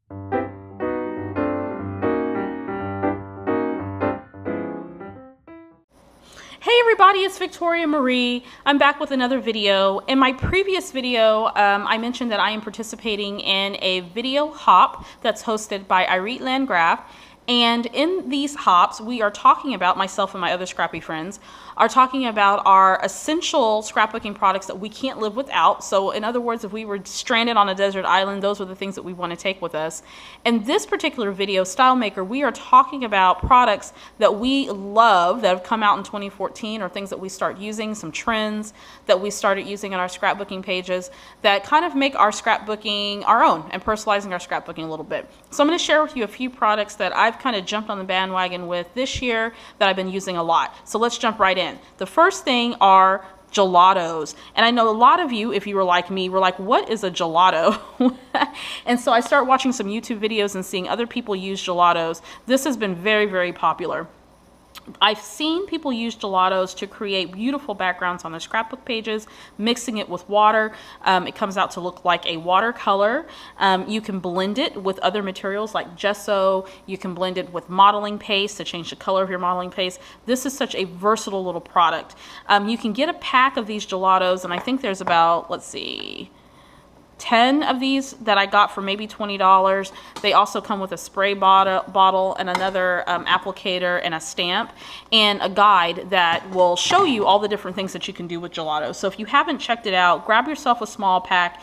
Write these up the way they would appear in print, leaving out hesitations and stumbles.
Hey everybody, it's Victoria Marie. I'm back with another video. In my previous video, I mentioned that I am participating in a video hop that's hosted by Irit Landgraf. And in these hops, we are talking about, myself and my other scrappy friends, are talking about our essential scrapbooking products that we can't live without. So in other words, if we were stranded on a desert island, those are the things that we want to take with us. In this particular video, Style Maker, we are talking about products that we love that have come out in 2014, or things that we start using, some trends that we started using on our scrapbooking pages that kind of make our scrapbooking our own and personalizing our scrapbooking a little bit. So I'm going to share with you a few products that I've kind of jumped on the bandwagon with this year that I've been using a lot. So let's jump right in. The first thing are gelatos. And I know a lot of you, if you were like me, were like, what is a gelato? And so I started watching some YouTube videos and seeing other people use gelatos. This has been very, very popular. I've seen people use gelatos to create beautiful backgrounds on their scrapbook pages, mixing it with water. It comes out to look like a watercolor. You can blend it with other materials like gesso. You can blend it with modeling paste to change the color of your modeling paste. This is such a versatile little product. You can get a pack of these gelatos, and I think there's about, let's see, 10 of these that I got for maybe $20. They also come with a spray bottle and another applicator and a stamp and a guide that will show you all the different things that you can do with gelato. So if you haven't checked it out, grab yourself a small pack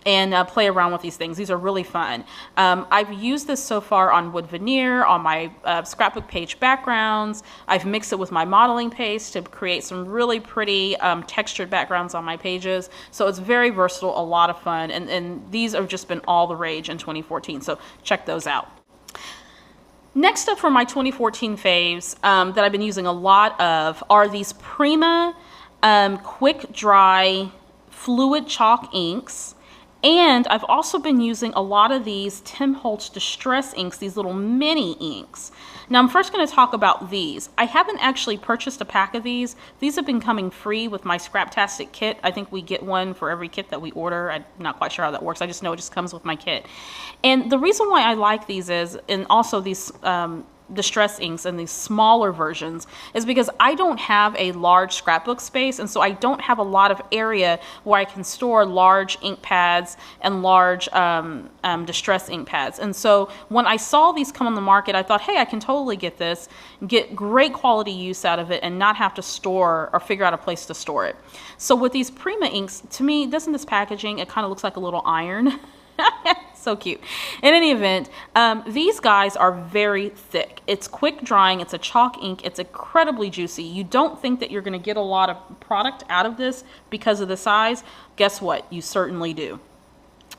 and play around with these things. These are really fun. I've used this so far on wood veneer, on my scrapbook page backgrounds. I've mixed it with my modeling paste to create some really pretty textured backgrounds on my pages. So it's very versatile, a lot of fun, and these have just been all the rage in 2014, so check those out. Next up for my 2014 faves that I've been using a lot of are these Prima quick dry fluid chalk inks. And I've also been using a lot of these Tim Holtz Distress inks, these little mini inks. Now I'm first going to talk about these. I haven't actually purchased a pack of these. These have been coming free with my Scraptastic kit. I think we get one for every kit that we order. I'm not quite sure how that works. I just know it just comes with my kit. And the reason why I like these is, and also these distress inks and these smaller versions, is because I don't have a large scrapbook space, and so I don't have a lot of area where I can store large ink pads and large distress ink pads. And so when I saw these come on the market, I thought, hey, I can totally get this, get great quality use out of it, and not have to store or figure out a place to store it. So with these Prima inks, to me, doesn't this packaging, it kind of looks like a little iron. So cute. In any event, these guys are very thick. It's quick drying. It's a chalk ink. It's incredibly juicy. You don't think that you're going to get a lot of product out of this because of the size. Guess what? You certainly do.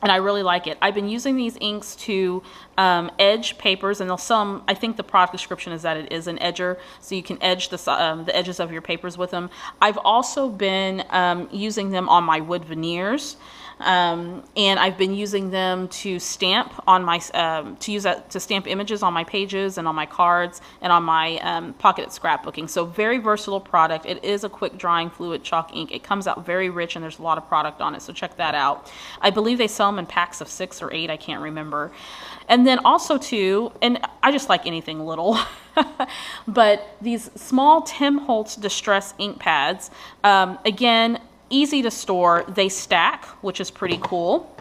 And I really like it. I've been using these inks to edge papers, and they'll sell them. I think the product description is that it is an edger, so you can edge the edges of your papers with them. I've also been using them on my wood veneers. And I've been using them to stamp on my to stamp images on my pages and on my cards and on my pocketed scrapbooking. So very versatile product. It is a quick drying fluid chalk ink. It comes out very rich, and there's a lot of product on it, so check that out. I believe they sell them in packs of 6 or 8. I can't remember. And then also too, and I just like anything little, but these small Tim Holtz Distress ink pads, again, easy to store. They stack, which is pretty cool.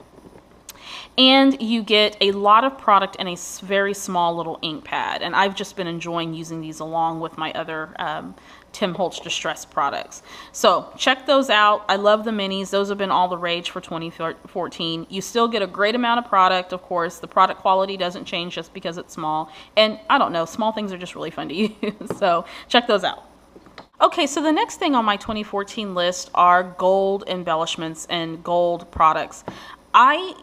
And you get a lot of product in a very small little ink pad. And I've just been enjoying using these along with my other Tim Holtz Distress products. So check those out. I love the minis. Those have been all the rage for 2014. You still get a great amount of product, of course. The product quality doesn't change just because it's small. And I don't know, small things are just really fun to use. So check those out. Okay, so the next thing on my 2014 list are gold embellishments and gold products. I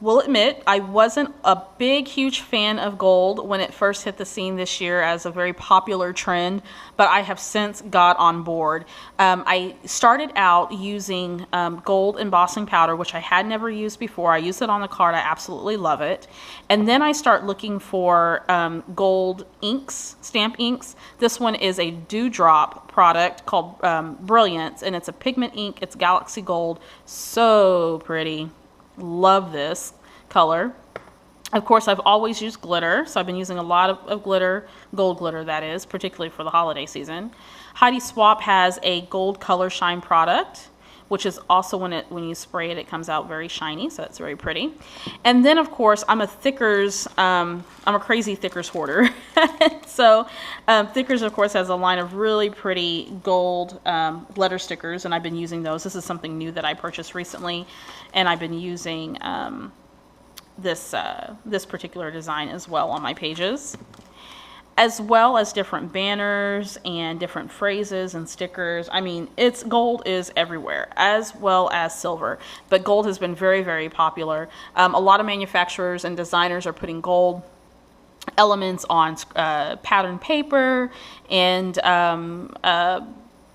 will admit I wasn't a big, huge fan of gold when it first hit the scene this year as a very popular trend, but I have since got on board. I started out using gold embossing powder, which I had never used before. I used it on the card. I absolutely love it. And then I start looking for gold inks, stamp inks. This one is a Dewdrop product called Brilliance, and it's a pigment ink. It's Galaxy Gold. So pretty. Love this color. Of course, I've always used glitter, so I've been using a lot of glitter, gold glitter that is, particularly for the holiday season. Heidi Swapp has a gold color shine product, which is also when you spray it, it comes out very shiny, so it's very pretty. And then, of course, I'm a crazy Thickers hoarder. So Thickers, of course, has a line of really pretty gold letter stickers, and I've been using those. This is something new that I purchased recently, and I've been using this particular design as well on my pages, as well as different banners and different phrases and stickers. I mean, gold is everywhere, as well as silver, but gold has been very, very popular. A lot of manufacturers and designers are putting gold elements on patterned paper and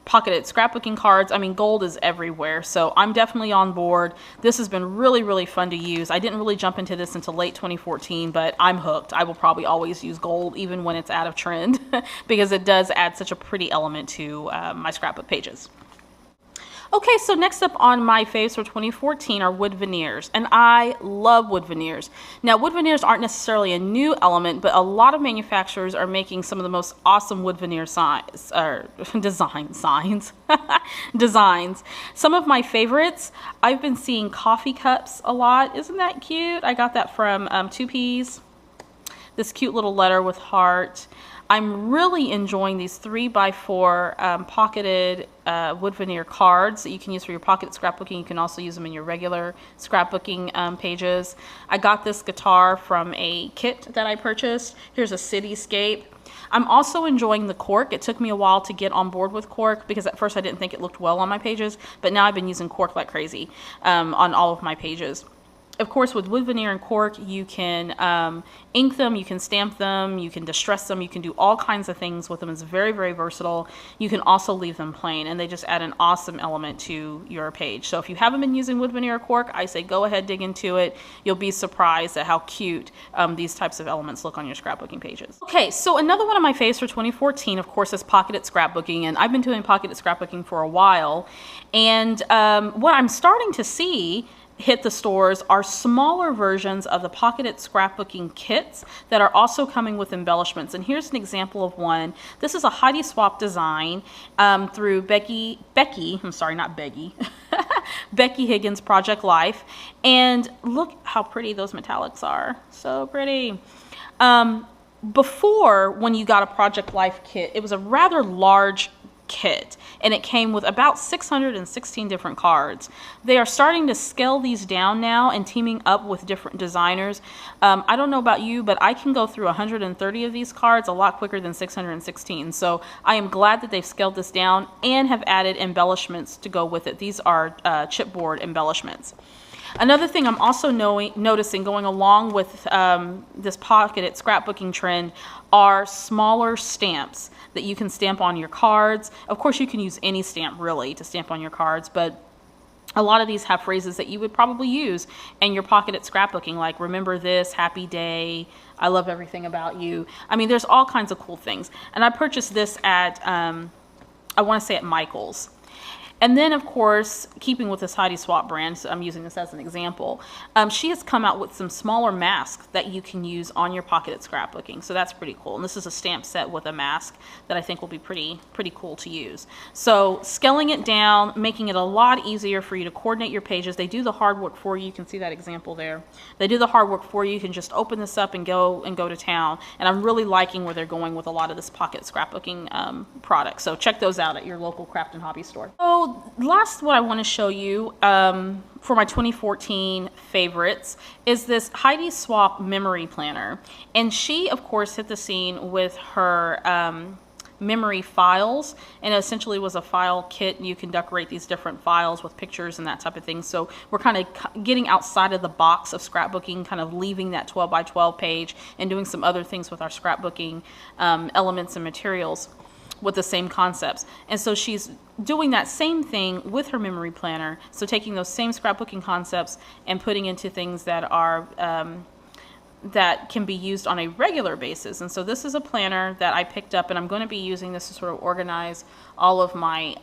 pocketed scrapbooking cards. I mean, gold is everywhere, so I'm definitely on board. This has been really, really fun to use. I didn't really jump into this until late 2014, but I'm hooked. I will probably always use gold, even when it's out of trend, because it does add such a pretty element to my scrapbook pages. Okay, so next up on my faves for 2014 are wood veneers, and I love wood veneers. Now, wood veneers aren't necessarily a new element, but a lot of manufacturers are making some of the most awesome wood veneer designs. Some of my favorites, I've been seeing coffee cups a lot. Isn't that cute? I got that from 2 Ps. This cute little letter with heart. I'm really enjoying these 3x4 pocketed wood veneer cards that you can use for your pocket scrapbooking. You can also use them in your regular scrapbooking pages. I got this guitar from a kit that I purchased. Here's a cityscape. I'm also enjoying the cork. It took me a while to get on board with cork because at first I didn't think it looked well on my pages, but now I've been using cork like crazy on all of my pages. Of course, with wood veneer and cork, you can ink them, you can stamp them, you can distress them, you can do all kinds of things with them. It's very, very versatile. You can also leave them plain, and they just add an awesome element to your page. So if you haven't been using wood veneer or cork, I say go ahead, dig into it. You'll be surprised at how cute these types of elements look on your scrapbooking pages. Okay, so another one of my faves for 2014, of course, is pocketed scrapbooking, and I've been doing pocketed scrapbooking for a while. And what I'm starting to see hit the stores are smaller versions of the pocketed scrapbooking kits that are also coming with embellishments. And here's an example of one. This is a Heidi Swapp design through Becky Higgins Project Life. And look how pretty those metallics are. So pretty. Before, when you got a Project Life kit, it was a rather large kit, and it came with about 616 different cards. They are starting to scale these down now and teaming up with different designers. I don't know about you, but I can go through 130 of these cards a lot quicker than 616. So I am glad that they've scaled this down and have added embellishments to go with it. These are chipboard embellishments. Another thing I'm also noticing going along with this pocketed scrapbooking trend are smaller stamps that you can stamp on your cards. Of course, you can use any stamp really to stamp on your cards, but a lot of these have phrases that you would probably use in your pocketed scrapbooking, like remember this, happy day, I love everything about you. I mean, there's all kinds of cool things. And I purchased this at, I want to say at Michael's. And then, of course, keeping with this Heidi Swapp brand, so I'm using this as an example, she has come out with some smaller masks that you can use on your pocketed scrapbooking. So that's pretty cool. And this is a stamp set with a mask that I think will be pretty cool to use. So scaling it down, making it a lot easier for you to coordinate your pages. They do the hard work for you. You can see that example there. They do the hard work for you. You can just open this up and go to town. And I'm really liking where they're going with a lot of this pocket scrapbooking products. So check those out at your local craft and hobby store. So last, what I want to show you for my 2014 favorites is this Heidi Swapp memory planner. And she, of course, hit the scene with her memory files, and it essentially was a file kit. You can decorate these different files with pictures and that type of thing. So we're kind of getting outside of the box of scrapbooking, kind of leaving that 12 by 12 page and doing some other things with our scrapbooking elements and materials with the same concepts. And so she's doing that same thing with her memory planner. So taking those same scrapbooking concepts and putting into things that are that can be used on a regular basis. And so this is a planner that I picked up, and I'm going to be using this to sort of organize all of my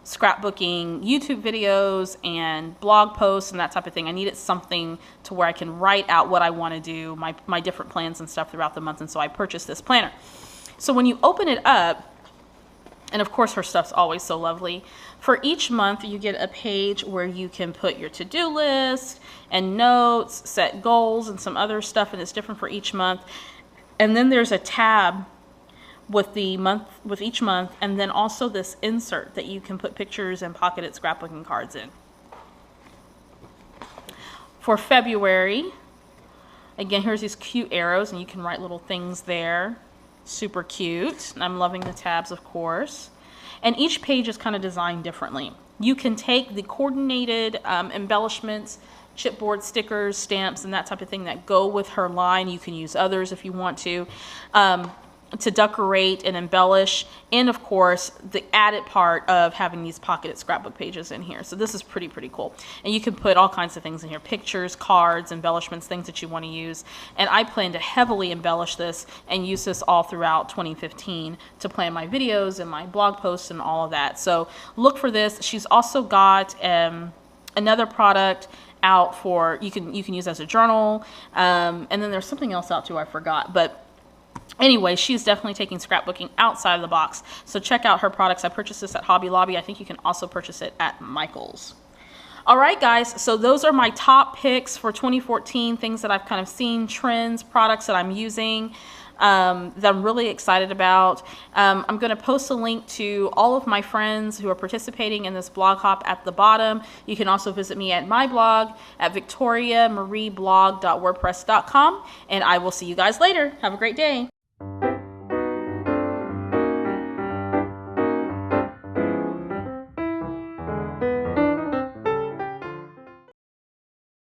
scrapbooking YouTube videos and blog posts and that type of thing. I needed something to where I can write out what I want to do, my different plans and stuff throughout the month. And so I purchased this planner. So when you open it up, and of course her stuff's always so lovely, for each month you get a page where you can put your to-do list and notes, set goals, and some other stuff, and it's different for each month. And then there's a tab with each month, and then also this insert that you can put pictures and pocketed scrapbooking cards in. For February, again, here's these cute arrows, and you can write little things there. Super cute. And I'm loving the tabs, of course. And each page is kind of designed differently. You can take the coordinated embellishments, chipboard stickers, stamps, and that type of thing that go with her line. You can use others if you want to decorate and embellish. And of course, the added part of having these pocketed scrapbook pages in here. So this is pretty cool. And you can put all kinds of things in here: pictures, cards, embellishments, things that you want to use. And I plan to heavily embellish this and use this all throughout 2015 to plan my videos and my blog posts and all of that. So look for this. She's also got another product out for you can use as a journal, and then there's something else out too, I forgot. But anyway, she's definitely taking scrapbooking outside of the box. So check out her products. I purchased this at Hobby Lobby. I think you can also purchase it at Michael's. All right, guys, so those are my top picks for 2014, things that I've kind of seen, trends, products that I'm using, that I'm really excited about. I'm going to post a link to all of my friends who are participating in this blog hop at the bottom. You can also visit me at my blog at victoriamarieblog.wordpress.com, and I will see you guys later. Have a great day.